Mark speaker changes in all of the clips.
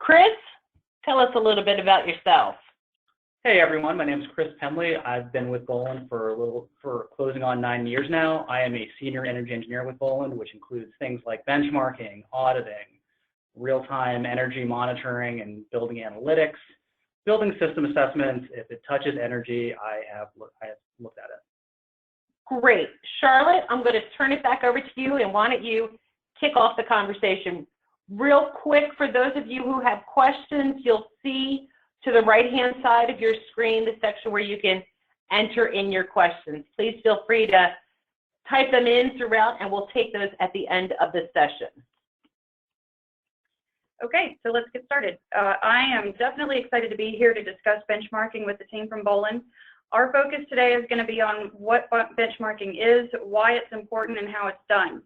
Speaker 1: Chris, tell us a little bit about yourself.
Speaker 2: Hey everyone, my name is Chris Penley. I've been with Bolin for closing on 9 years now. I am a senior energy engineer with Bolin, which includes things like benchmarking, auditing, real-time energy monitoring, and building analytics, building system assessments. If it touches energy, I have looked at it.
Speaker 1: Great. Charlotte, I'm going to turn it back over to you, and why don't you kick off the conversation. Real quick, for those of you who have questions, you'll see to the right-hand side of your screen the section where you can enter in your questions. Please feel free to type them in throughout, and we'll take those at the end of the session.
Speaker 3: Okay, so let's get started. I am definitely excited to be here to discuss benchmarking with the team from Bolin. Our focus today is going to be on what benchmarking is, why it's important, and how it's done.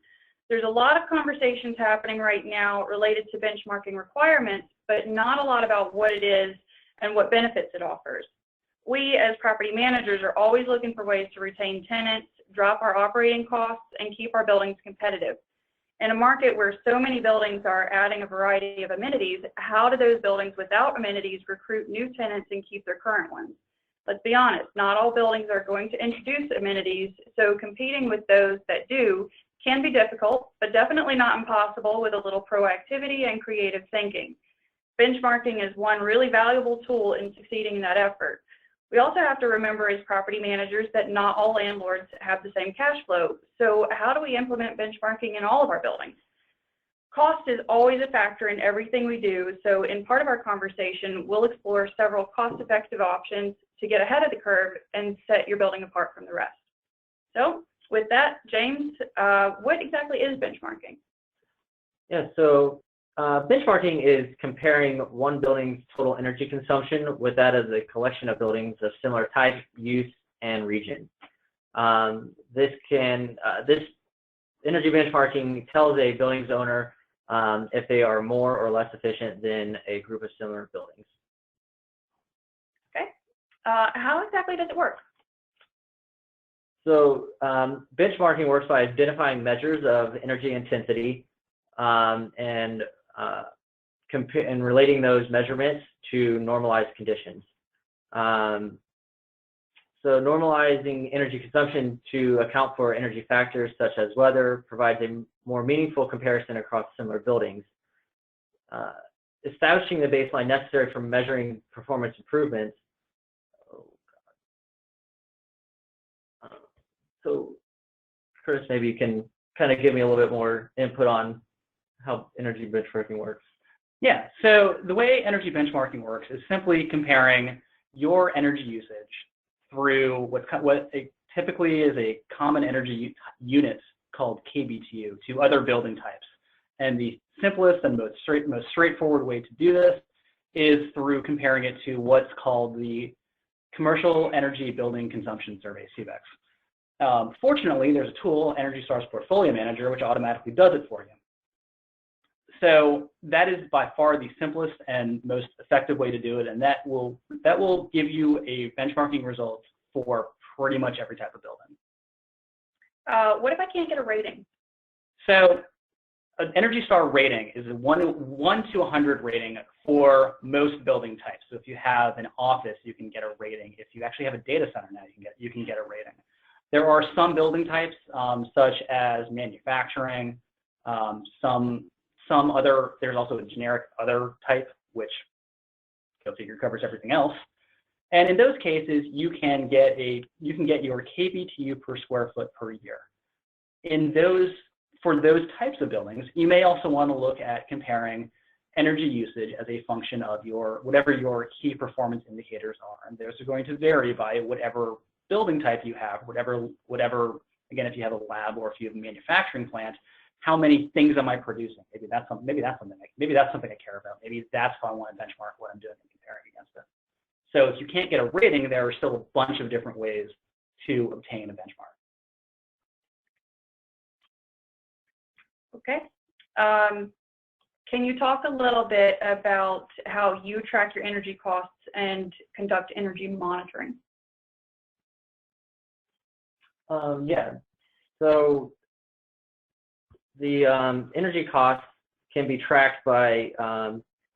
Speaker 3: There's a lot of conversations happening right now related to benchmarking requirements, but not a lot about what it is and what benefits it offers. We, as property managers, are always looking for ways to retain tenants, drop our operating costs, and keep our buildings competitive. In a market where so many buildings are adding a variety of amenities, how do those buildings without amenities recruit new tenants and keep their current ones? Let's be honest, not all buildings are going to introduce amenities, so competing with those that do can be difficult, but definitely not impossible with a little proactivity and creative thinking. Benchmarking is one really valuable tool in succeeding in that effort. We also have to remember as property managers that not all landlords have the same cash flow. So how do we implement benchmarking in all of our buildings? Cost is always a factor in everything we do. So in part of our conversation, we'll explore several cost-effective options to get ahead of the curve and set your building apart from the rest. So with that, James, what exactly is benchmarking?
Speaker 4: Yeah, so benchmarking is comparing one building's total energy consumption with that of the collection of buildings of similar type, use, and region. This energy benchmarking tells a building's owner if they are more or less efficient than a group of similar buildings.
Speaker 3: Okay. How exactly does it work?
Speaker 4: So benchmarking works by identifying measures of energy intensity and relating those measurements to normalized conditions. So normalizing energy consumption to account for energy factors such as weather provides a more meaningful comparison across similar buildings. Establishing the baseline necessary for measuring performance improvements. So Chris, maybe you can kind of give me a little bit more input on how energy benchmarking works.
Speaker 2: Yeah, so the way energy benchmarking works is simply comparing your energy usage through what typically is a common energy unit called kBTU to other building types. And the simplest and most straightforward way to do this is through comparing it to what's called the Commercial Energy Building Consumption Survey, CBECS. Fortunately, there's a tool, Energy Star's Portfolio Manager, which automatically does it for you. So that is by far the simplest and most effective way to do it, and that will give you a benchmarking result for pretty much every type of building.
Speaker 3: What if I can't get a rating?
Speaker 2: So an Energy Star rating is a 1 to 100 rating for most building types. So if you have an office, you can get a rating. If you actually have a data center now, you can get a rating. There are some building types, such as manufacturing, there's also a generic other type, which go figure covers everything else. And in those cases, you can get your kBTU per square foot per year. For those types of buildings, you may also want to look at comparing energy usage as a function of whatever your key performance indicators are. And those are going to vary by whatever building type you have, whatever, again, if you have a lab or if you have a manufacturing plant, how many things am I producing? Maybe that's something I care about. Maybe that's how I want to benchmark what I'm doing and comparing against it. So if you can't get a rating, there are still a bunch of different ways to obtain a benchmark.
Speaker 3: Okay. Can you talk a little bit about how you track your energy costs and conduct energy monitoring?
Speaker 4: Yeah. So the energy costs can be tracked by,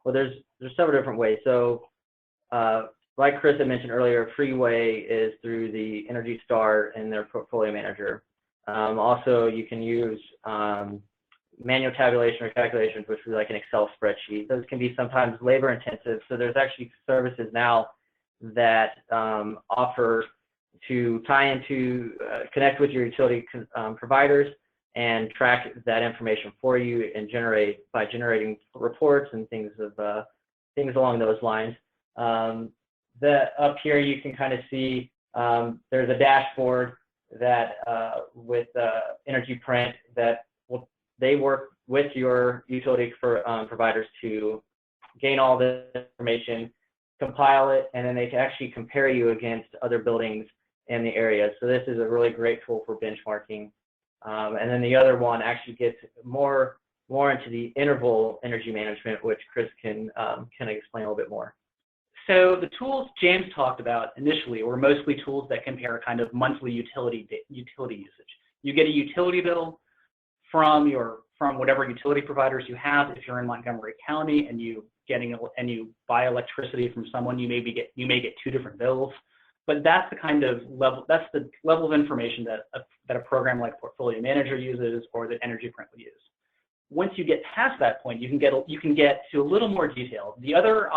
Speaker 4: there's there's several different ways. So like Chris had mentioned earlier, Freeway is through the Energy Star and their portfolio manager. Also, you can use manual tabulation or calculations, which is like an Excel spreadsheet. Those can be sometimes labor intensive. So there's actually services now that offer to tie into, connect with your utility providers and track that information for you and by generating reports and things along those lines. Up here you can kind of see there's a dashboard that with EnergyPrint that they work with your utility providers to gain all this information, compile it, and then they can actually compare you against other buildings in the area. So this is a really great tool for benchmarking. And then the other one actually gets more into the interval energy management, which Chris can kind of explain a little bit more.
Speaker 2: So the tools James talked about initially were mostly tools that compare kind of monthly utility usage. You get a utility bill from whatever utility providers you have. If you're in Montgomery County and you buy electricity from someone, you may get two different bills. But that's the level of information that a program like Portfolio Manager uses or that EnergyPrint would use. Once you get past that point, you can get to a little more detail. The other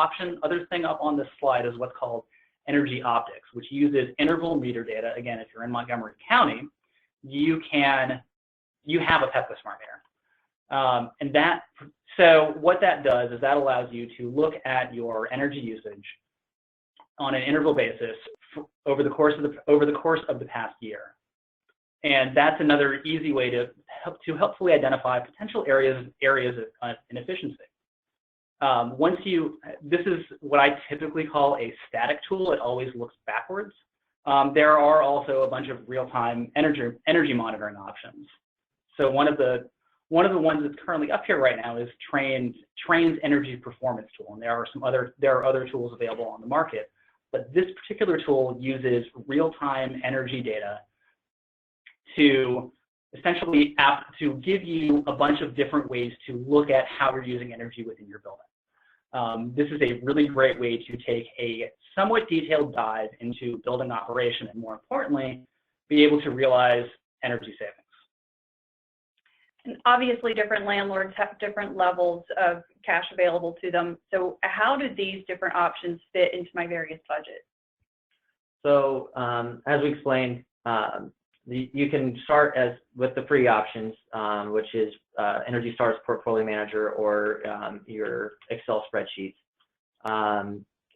Speaker 2: thing up on this slide is what's called Energy Optics, which uses interval meter data. Again, if you're in Montgomery County, you have a PEPCO smart meter. So what that does is that allows you to look at your energy usage on an interval basis over the course of the past year. And that's another easy way to helpfully identify potential areas of inefficiency. This is what I typically call a static tool. It always looks backwards. There are also a bunch of real-time energy monitoring options. So one of the ones that's currently up here right now is Trane's energy performance tool, and there are other tools available on the market. But this particular tool uses real-time energy data to essentially give you a bunch of different ways to look at how you're using energy within your building. This is a really great way to take a somewhat detailed dive into building operation and, more importantly, be able to realize energy savings.
Speaker 3: And obviously, different landlords have different levels of cash available to them. So how do these different options fit into my various budgets?
Speaker 4: So as we explained, you can start with the free options, which is Energy Star's Portfolio Manager or your Excel spreadsheets.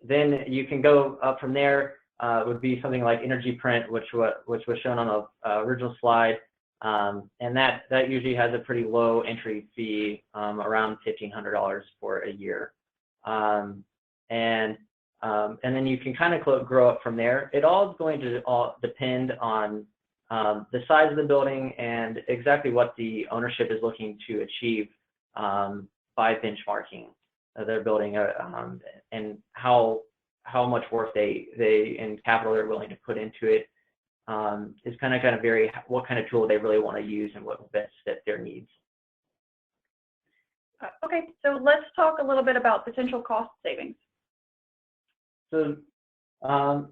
Speaker 4: Then you can go up from there. Would be something like EnergyPrint, which was shown on the original slide. And that usually has a pretty low entry fee, around $1,500 for a year. And then you can kind of grow up from there. It all is going to depend on the size of the building and exactly what the ownership is looking to achieve by benchmarking their building, and how much work and capital they're willing to put into it. Is kind of vary what kind of tool they really want to use and what will best fit their needs.
Speaker 3: Okay, so let's talk a little bit about potential cost savings.
Speaker 4: So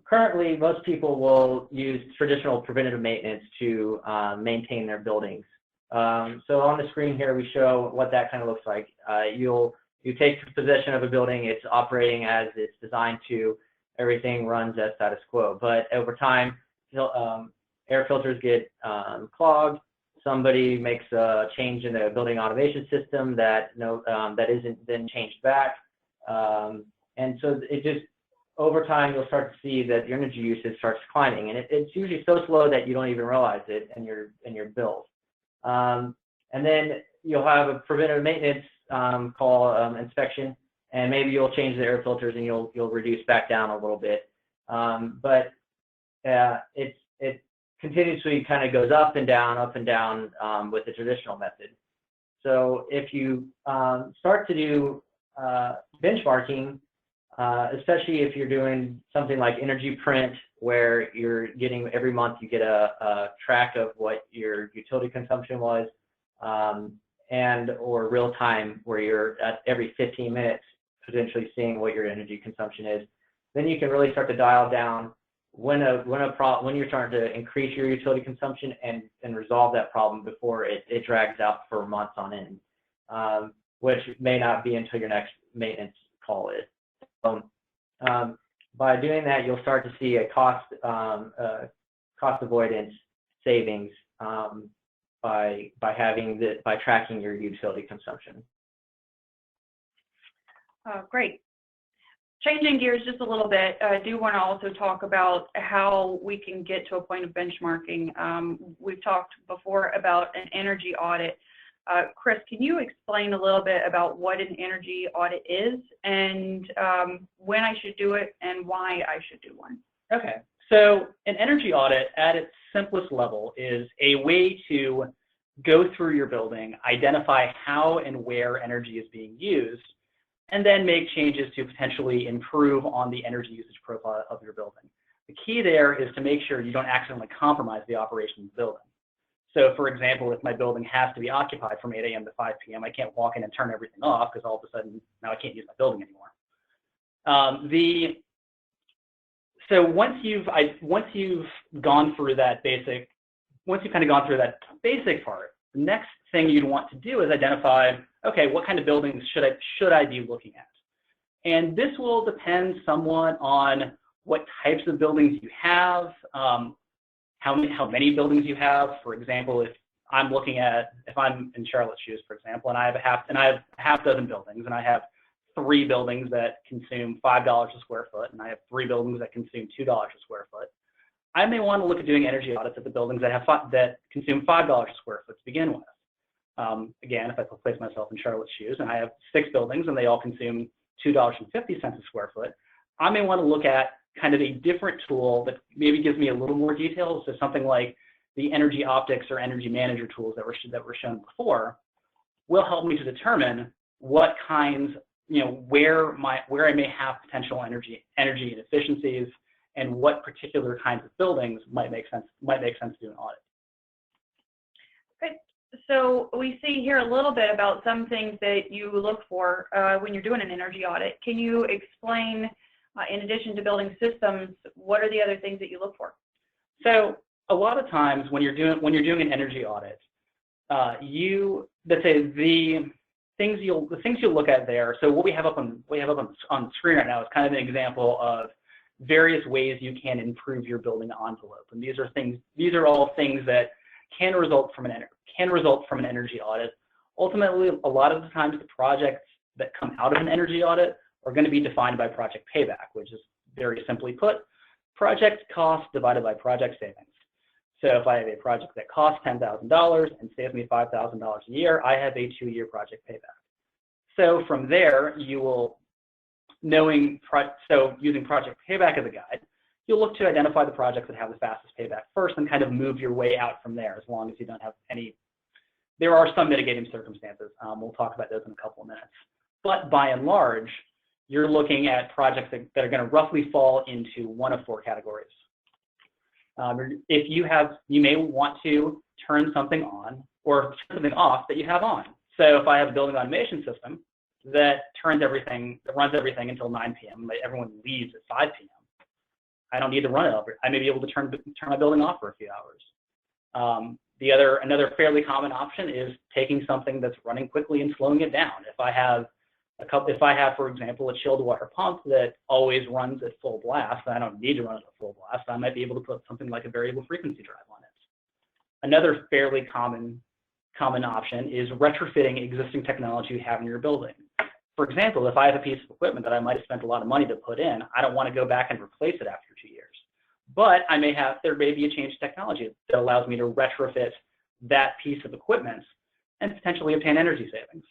Speaker 4: currently, most people will use traditional preventative maintenance to maintain their buildings. So on the screen here, we show what that kind of looks like. You take possession of a building, it's operating as it's designed to, everything runs as status quo. But over time, air filters get clogged. Somebody makes a change in the building automation system that isn't then changed back, and so it just over time you'll start to see that your energy usage starts climbing, and it's usually so slow that you don't even realize it in your bills. And then you'll have a preventative maintenance call inspection, and maybe you'll change the air filters and you'll reduce back down a little bit, but it continuously kind of goes up and down with the traditional method. So if you start to do benchmarking, especially if you're doing something like EnergyPrint, where you're getting every month you get a track of what your utility consumption was, or real time, where you're at every 15 minutes potentially seeing what your energy consumption is. Then you can really start to dial down when you're starting to increase your utility consumption and resolve that problem before it drags out for months on end, which may not be until your next maintenance call is. So, by doing that, you'll start to see a cost avoidance savings by tracking your utility consumption.
Speaker 3: Great. Changing gears just a little bit, I do want to also talk about how we can get to a point of benchmarking. We've talked before about an energy audit. Chris, can you explain a little bit about what an energy audit is and when I should do it and why I should do one?
Speaker 2: Okay, so an energy audit at its simplest level is a way to go through your building, identify how and where energy is being used, and then make changes to potentially improve on the energy usage profile of your building. The key there is to make sure you don't accidentally compromise the operation of the building. So for example, if my building has to be occupied from 8 a.m. to 5 p.m., I can't walk in and turn everything off because all of a sudden now I can't use my building anymore. So once you've gone through that basic, once you've kind of gone through that basic part, the next thing you'd want to do is identify, okay, what kind of buildings should I be looking at? And this will depend somewhat on what types of buildings you have, how many buildings you have. For example, if I'm in Charlotte's shoes, for example, and I have a half dozen buildings, and I have 3 buildings that consume $5 a square foot, and I have 3 buildings that consume $2 a square foot, I may want to look at doing energy audits at the buildings that consume $5 a square foot to begin with. Again, if I place myself in Charlotte's shoes and I have 6 buildings and they all consume $2.50 a square foot, I may want to look at kind of a different tool that maybe gives me a little more details. So something like the Energy Optics or Energy Manager tools that were shown before will help me to determine what kinds, where I may have potential energy inefficiencies and what particular kinds of buildings might make sense to do an audit.
Speaker 3: Okay. So we see here a little bit about some things that you look for when you're doing an energy audit. Can you explain, in addition to building systems, what are the other things that you look for? So
Speaker 2: a lot of times when you're doing an energy audit, let's say the things you'll look at there. So what we have up on the screen right now is kind of an example of various ways you can improve your building envelope, and these are all things that can result from an energy audit. Ultimately, a lot of the times the projects that come out of an energy audit are going to be defined by project payback, which is very simply put, project cost divided by project savings. So if I have a project that costs $10,000 and saves me $5,000 a year, I have a 2-year project payback. So from there, using project payback as a guide, you'll look to identify the projects that have the fastest payback first and kind of move your way out from there, as long as you don't have any. There are some mitigating circumstances. We'll talk about those in a couple of minutes. But by and large, you're looking at projects that are going to roughly fall into one of 4 categories. You may want to turn something on or turn something off that you have on. So if I have a building automation system that runs everything until 9 p.m., everyone leaves at 5 p.m., I don't need to run it over. I may be able to turn my building off for a few hours. Another fairly common option is taking something that's running quickly and slowing it down. If I have, for example, a chilled water pump that always runs at full blast, and I don't need to run it at full blast, I might be able to put something like a variable frequency drive on it. Another fairly common option is retrofitting existing technology you have in your building. For example, if I have a piece of equipment that I might have spent a lot of money to put in, I don't want to go back and replace it after 2 years. But there may be a change in technology that allows me to retrofit that piece of equipment and potentially obtain energy savings.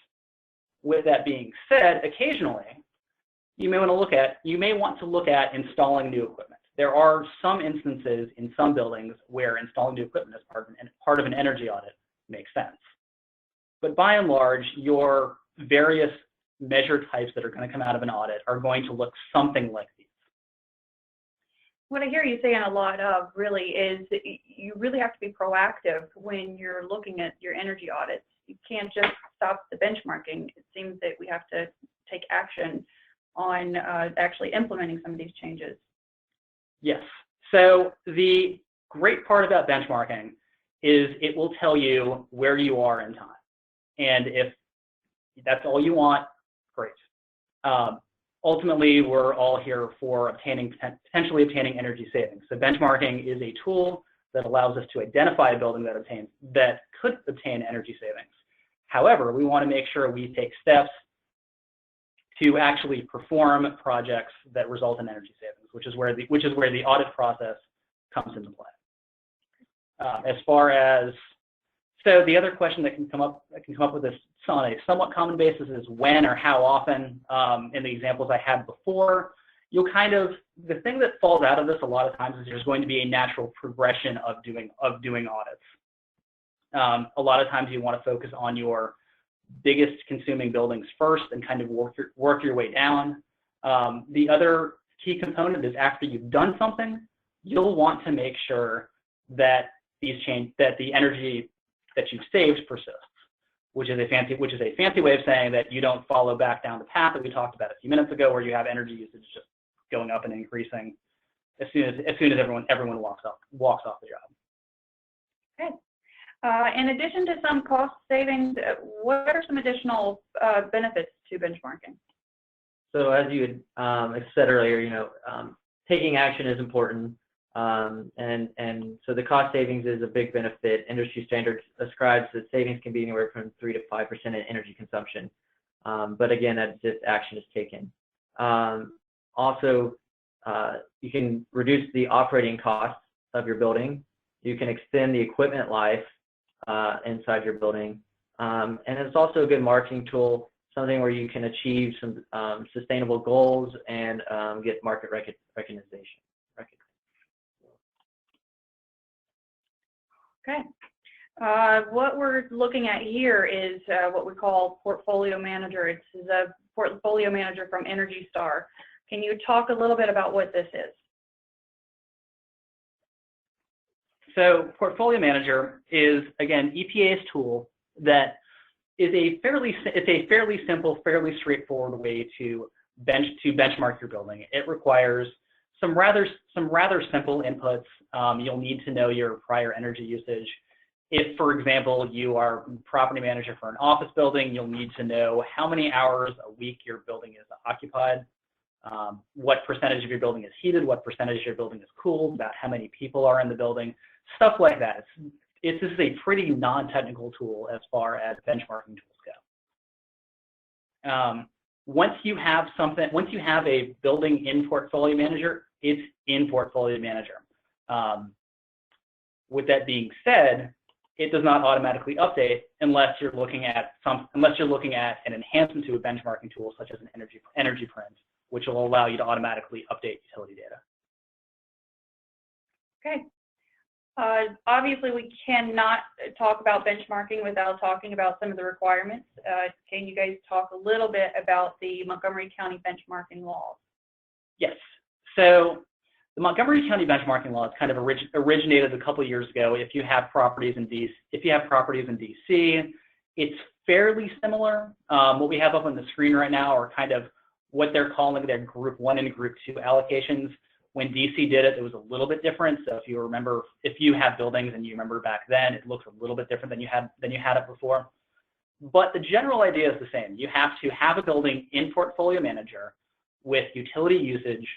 Speaker 2: With that being said, occasionally you may want to look at installing new equipment. There are some instances in some buildings where installing new equipment as part of an energy audit makes sense. But by and large, your various measure types that are going to come out of an audit are going to look something like these.
Speaker 3: What I hear you saying a lot of really is that you really have to be proactive when you're looking at your energy audits. You can't just stop the benchmarking. It seems that we have to take action on actually implementing some of these changes?
Speaker 2: Yes. So the great part about benchmarking is it will tell you where you are in time. And if that's all you want, great. Ultimately, we're all here for potentially obtaining energy savings. So benchmarking is a tool that allows us to identify a building that could obtain energy savings. However, we want to make sure we take steps to actually perform projects that result in energy savings, which is where the audit process comes into play. So the other question that can come up with this on a somewhat common basis is when or how often. In the examples I had before, the thing that falls out of this a lot of times is there's going to be a natural progression of doing audits. A lot of times you want to focus on your biggest consuming buildings first and kind of work your way down. The other key component is after you've done something, you'll want to make sure that the energy that you've saved persists, which is a fancy way of saying that you don't follow back down the path that we talked about a few minutes ago, where you have energy usage just going up and increasing as soon as everyone walks off the job.
Speaker 3: Okay. In addition to some cost savings, what are some additional benefits to benchmarking?
Speaker 4: So as you had said earlier, taking action is important, and so the cost savings is a big benefit. Industry standard ascribes that savings can be anywhere from 3 to 5% in energy consumption, but again, that's if action is taken. Also, you can reduce the operating costs of your building. You can extend the equipment life inside your building, and it's also a good marketing tool, something where you can achieve some sustainable goals and get market recognition.
Speaker 3: Okay. What we're looking at here is what we call portfolio manager. It's a portfolio manager from Energy Star. Can you talk a little bit about what this is?
Speaker 2: So portfolio manager is, again, EPA's tool that is a fairly simple, fairly straightforward way to benchmark your building. It requires some rather simple inputs. You'll need to know your prior energy usage. If, for example, you are property manager for an office building, you'll need to know how many hours a week your building is occupied, what percentage of your building is heated, what percentage of your building is cooled, about how many people are in the building, stuff like that. This is a pretty non-technical tool as far as benchmarking tools go. Once you have a building in Portfolio Manager, it's in Portfolio Manager. With that being said, it does not automatically update unless you're looking at an enhancement to a benchmarking tool such as an energy print, which will allow you to automatically update utility data.
Speaker 3: Okay. Obviously, we cannot talk about benchmarking without talking about some of the requirements. Can you guys talk a little bit about the Montgomery County benchmarking laws? Yes.
Speaker 2: So the Montgomery County benchmarking laws kind of originated a couple of years ago. If you have properties in DC, it's fairly similar. What we have up on the screen right now are kind of what they're calling their Group 1 and Group 2 allocations. When DC did it, it was a little bit different. So if you have buildings and you remember back then, it looks a little bit different than you had it before. But the general idea is the same. You have to have a building in Portfolio Manager with utility usage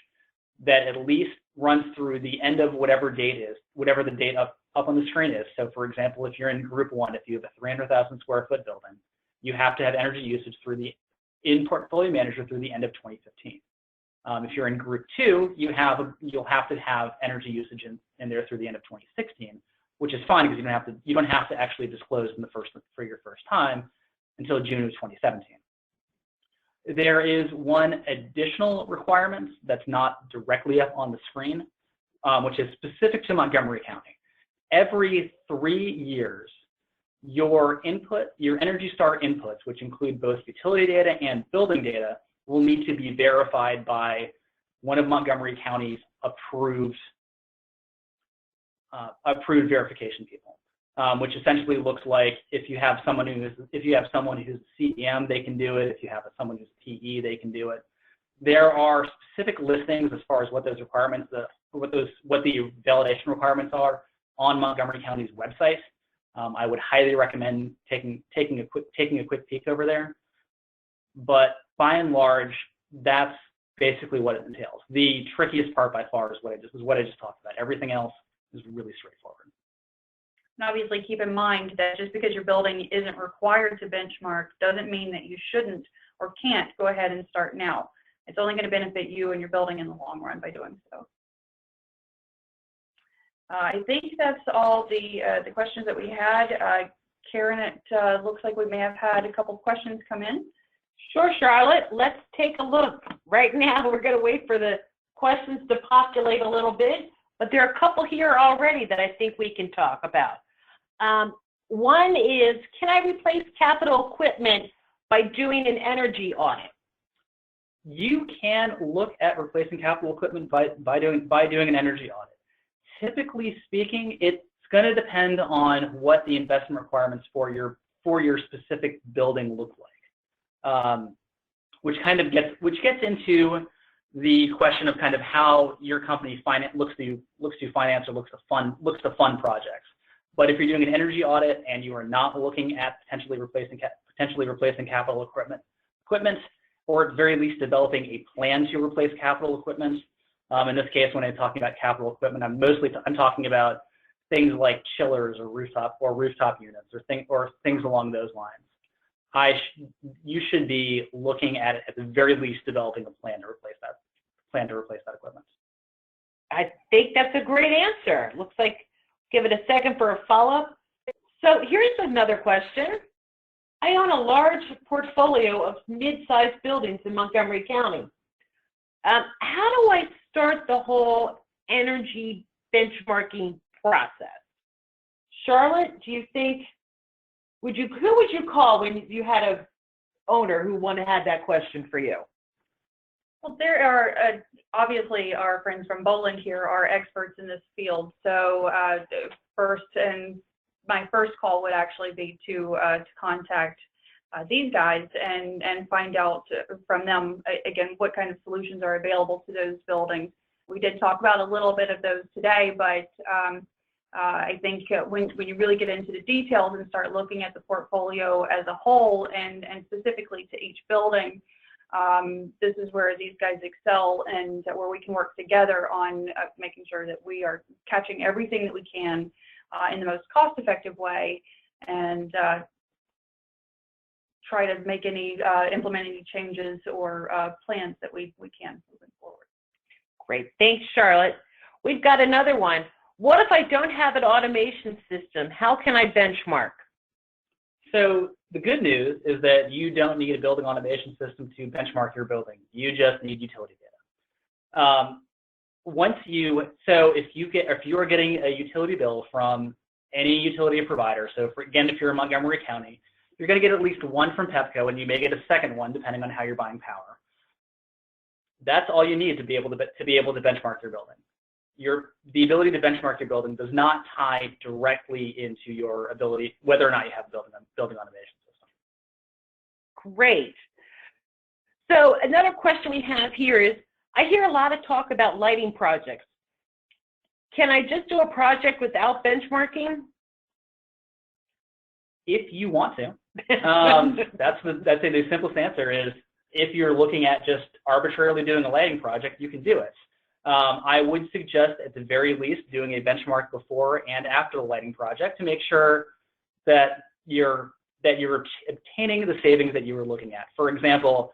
Speaker 2: that at least runs through the end of whatever date is, whatever the date up on the screen is. So for example, if you're in Group 1, if you have a 300,000 square foot building, you have to have energy usage in Portfolio Manager through the end of 2015. If you're in Group 2, you'll have to have energy usage in there through the end of 2016, which is fine because you don't have to actually disclose for your first time until June of 2017. There is one additional requirement that's not directly up on the screen, which is specific to Montgomery County. Every 3 years, your Energy Star inputs, which include both utility data and building data, will need to be verified by one of Montgomery County's approved verification people, which essentially looks like if you have someone who's CEM, they can do it. If you have someone who's PE, they can do it. There are specific listings as far as what those requirements, what the validation requirements are on Montgomery County's website. I would highly recommend taking a quick peek over there. But by and large, that's basically what it entails. The trickiest part by far is what I just talked about. Everything else is really straightforward.
Speaker 3: And obviously keep in mind that just because your building isn't required to benchmark doesn't mean that you shouldn't or can't go ahead and start now. It's only going to benefit you and your building in the long run by doing so. I think that's all the questions that we had. Karen, it looks like we may have had a couple questions come in.
Speaker 1: Sure, Charlotte. Let's take a look. Right now, we're going to wait for the questions to populate a little bit, but there are a couple here already that I think we can talk about. One is, can I replace capital equipment by doing an energy audit?
Speaker 2: You can look at replacing capital equipment by doing an energy audit. Typically speaking, it's going to depend on what the investment requirements for your specific building look like, which gets into the question of kind of how your company looks to finance or looks to fund projects. But if you're doing an energy audit and you are not looking at potentially replacing capital equipment, or at very least developing a plan to replace capital equipment. In this case, when I'm talking about capital equipment, I'm talking about things like chillers or rooftop units or things along those lines. You should be looking at the very least developing a plan to replace that equipment.
Speaker 1: I think that's a great answer. Looks like give it a second for a follow-up. So here's another question. I own a large portfolio of mid-sized buildings in Montgomery County. How do I start the whole energy benchmarking process? Charlotte, do you think, who would you call when you had an owner who had that question for you?
Speaker 3: Well, there are, obviously our friends from Boland here are experts in this field. So my first call would actually be to contact these guys and find out from them, again, what kind of solutions are available to those buildings. We did talk about a little bit of those today, but I think when you really get into the details and start looking at the portfolio as a whole and specifically to each building, this is where these guys excel and where we can work together on making sure that we are catching everything that we can in the most cost-effective way and try to make implement any changes or plans that we can moving forward.
Speaker 1: Great. Thanks, Charlotte. We've got another one. What if I don't have an automation system? How can I benchmark?
Speaker 2: So the good news is that you don't need a building automation system to benchmark your building. You just need utility data. If you are getting a utility bill from any utility provider, so if you're in Montgomery County, you're going to get at least one from Pepco, and you may get a second one depending on how you're buying power. That's all you need to be able to benchmark your building. The ability to benchmark your building does not tie directly into your ability, whether or not you have a building automation system.
Speaker 1: Great. So another question we have here is, I hear a lot of talk about lighting projects. Can I just do a project without benchmarking?
Speaker 2: If you want to. That's the simplest answer is, if you're looking at just arbitrarily doing a lighting project, you can do it. I would suggest at the very least doing a benchmark before and after the lighting project to make sure that you're obtaining the savings that you were looking at. For example,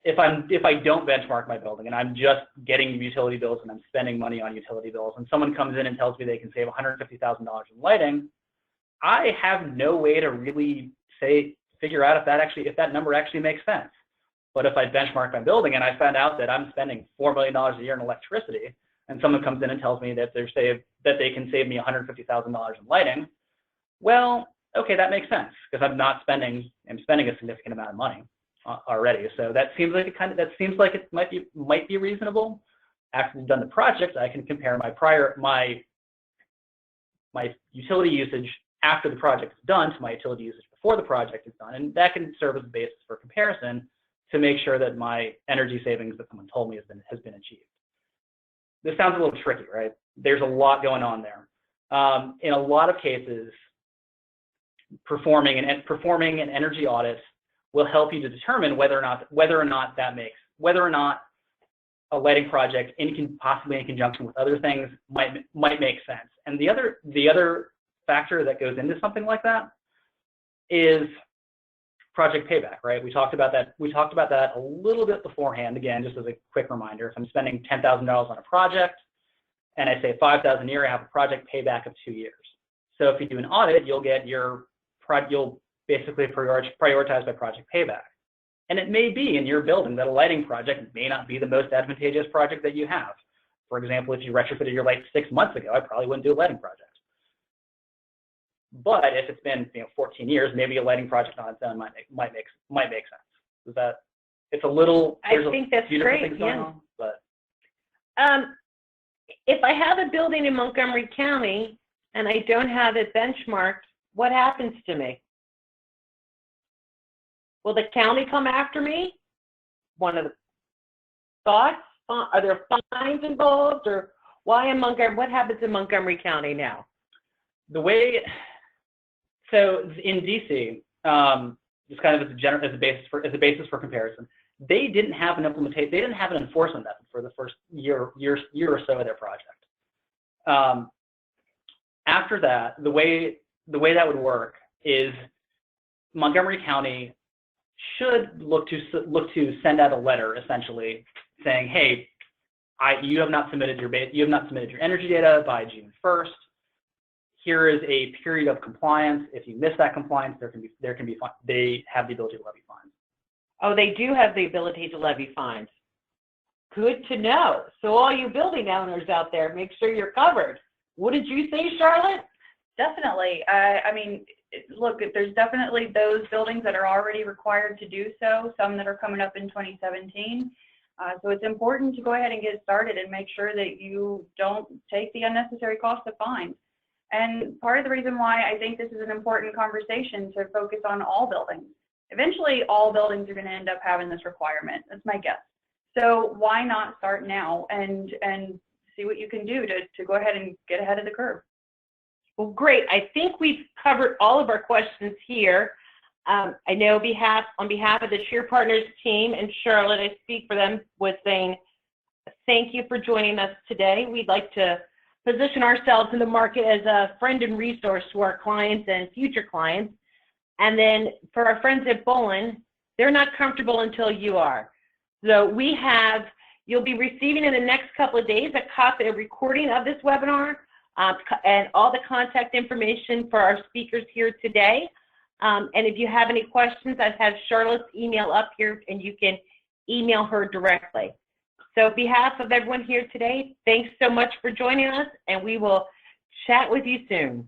Speaker 2: if I don't benchmark my building and I'm just getting utility bills and I'm spending money on utility bills and someone comes in and tells me they can save $150,000 in lighting, I have no way to really figure out if that number actually makes sense. But if I benchmark my building and I found out that I'm spending $4 million a year in electricity, and someone comes in and tells me that they can save me $150,000 in lighting, well, okay, that makes sense because I'm spending a significant amount of money already. So that seems like it might be reasonable. After we've done the project, I can compare my utility usage after the project is done to my utility usage before the project is done, and that can serve as a basis for comparison to make sure that my energy savings that someone told me has been achieved. This sounds a little tricky, right? There's a lot going on there. In a lot of cases, performing an energy audit will help you to determine whether or not a lighting project, possibly in conjunction with other things, might make sense. And the other factor that goes into something like that is project payback, right? We talked about that a little bit beforehand. Again, just as a quick reminder, if I'm spending $10,000 on a project and I say $5,000 a year, I have a project payback of 2 years. So if you do an audit, you'll basically prioritize by project payback. And it may be in your building that a lighting project may not be the most advantageous project that you have. For example, if you retrofitted your lights 6 months ago, I probably wouldn't do a lighting project. But if it's been 14 years, maybe a lighting project on its own might make sense. Is that? It's a little.
Speaker 1: I think that's great. Yeah.
Speaker 2: But
Speaker 1: if I have a building in Montgomery County and I don't have it benchmarked, what happens to me? Will the county come after me? One of the thoughts? Are there fines involved, or why in Montgomery? What happens in Montgomery County now?
Speaker 2: So in DC, just kind of as a basis for comparison, they didn't have an enforcement method for the first year or so of their project. After that, the way that would work is Montgomery County should look to send out a letter essentially saying, hey, you have not submitted your energy data by June 1st. Here is a period of compliance. If you miss that compliance, they have the ability to levy fines.
Speaker 1: Oh, they do have the ability to levy fines. Good to know. So all you building owners out there, make sure you're covered. What did you say, Charlotte?
Speaker 3: Definitely. I mean, look, there's definitely those buildings that are already required to do so, some that are coming up in 2017. So it's important to go ahead and get started and make sure that you don't take the unnecessary cost of fines. And part of the reason why I think this is an important conversation to focus on all buildings. Eventually, all buildings are going to end up having this requirement. That's my guess. So why not start now and see what you can do to go ahead and get ahead of the curve?
Speaker 1: Well, great. I think we've covered all of our questions here. I know on behalf of the Cheer Partners team and Charlotte, I speak for them with saying thank you for joining us today. We'd like to position ourselves in the market as a friend and resource to our clients and future clients. And then for our friends at Bolin, they're not comfortable until you are. So you'll be receiving in the next couple of days a recording of this webinar and all the contact information for our speakers here today. And if you have any questions, I have Charlotte's email up here and you can email her directly. So on behalf of everyone here today, thanks so much for joining us, and we will chat with you soon.